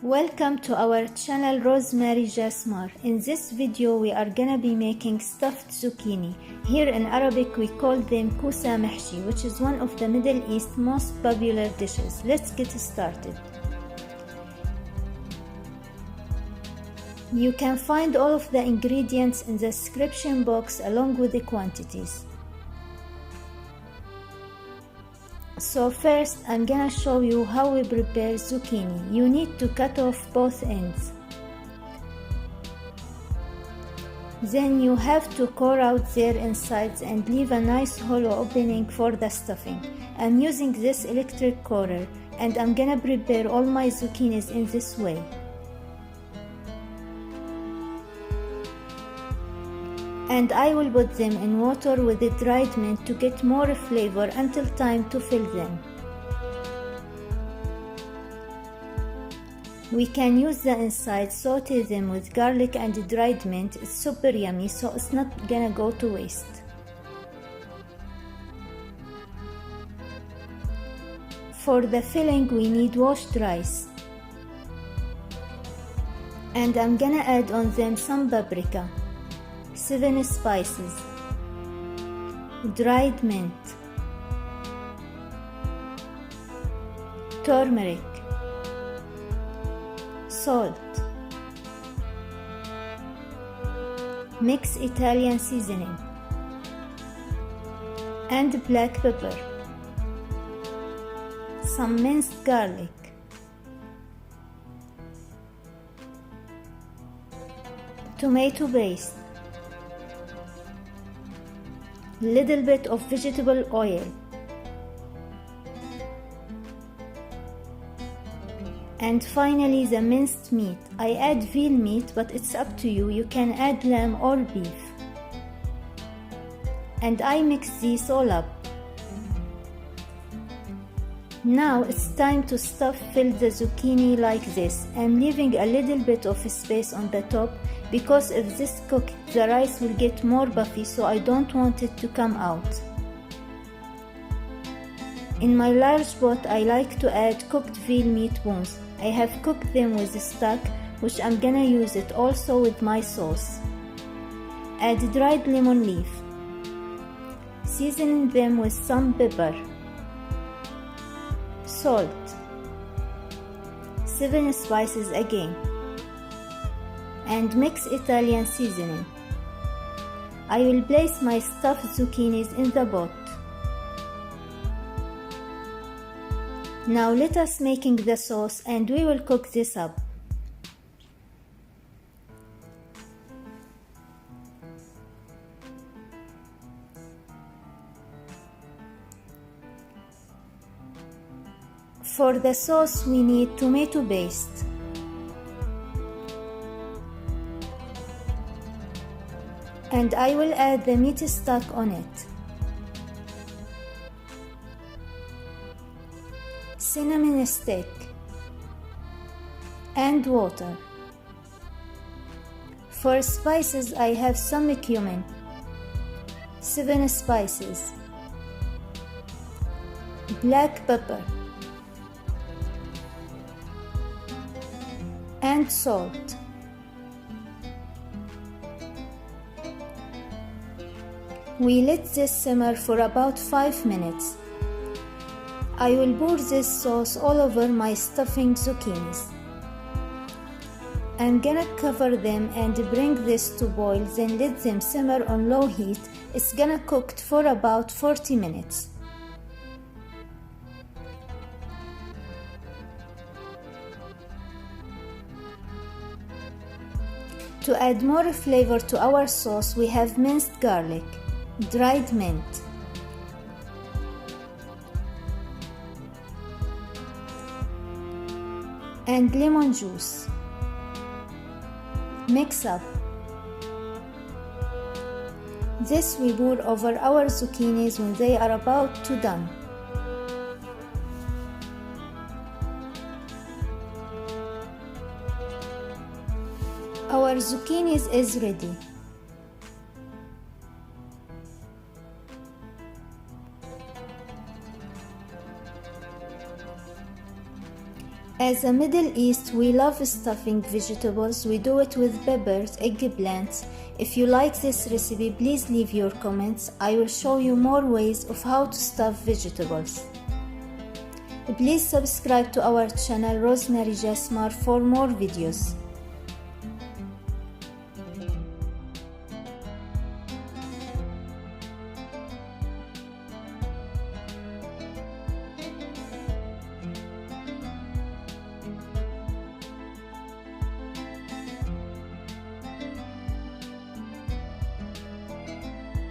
Welcome to our channel Rosemary Jasmar. In this video we are gonna be making stuffed zucchini. Here in Arabic we call them Kousa Mahshi, which is one of the Middle East most popular dishes. Let's get started. You can find all of the ingredients in the description box along with the quantities. So first I'm gonna show you how we prepare zucchini. You need to cut off both ends. Then you have to core out their insides and leave a nice hollow opening for the stuffing. I'm using this electric corer and I'm gonna prepare all my zucchinis in this way. And I will put them in water with the dried mint to get more flavor until time to fill them. We can use the inside, saute them with garlic and dried mint. It's super yummy, so it's not gonna go to waste. For the filling we need washed rice. And I'm gonna add on them some paprika, 7 spices, dried mint, turmeric, salt, mixed Italian seasoning, and black pepper, some minced garlic, tomato paste, little bit of vegetable oil, and finally the minced meat. I add veal meat, but it's up to you. You can add lamb or beef. And I mix these all up. Now it's time to fill the zucchini like this. I'm leaving a little bit of space on the top because if this cooks, the rice will get more puffy, so I don't want it to come out. In my large pot I like to add cooked veal meat bones. I have cooked them with stock, which I'm gonna use it also with my sauce. Add dried lemon leaf. Season them with some pepper, salt, 7 spices again, and mix Italian seasoning. I will place my stuffed zucchinis in the pot. Now let us making the sauce and we will cook this up. For the sauce we need tomato paste, and I will add the meat stock on it, cinnamon stick, and water. For spices I have some cumin, 7 spices, black pepper, and salt. We let this simmer for about 5 minutes. I will pour this sauce all over my stuffing zucchinis. I'm gonna cover them and bring this to boil, then let them simmer on low heat. It's gonna cook for about 40 minutes. To add more flavor to our sauce, we have minced garlic, dried mint, and lemon juice. Mix up. This we pour over our zucchinis when they are about to done. Our zucchinis is ready. As a Middle East, we love stuffing vegetables. We do it with peppers, eggplants. If you like this recipe, please leave your comments. I will show you more ways of how to stuff vegetables. Please subscribe to our channel Rosemary Jasmar for more videos.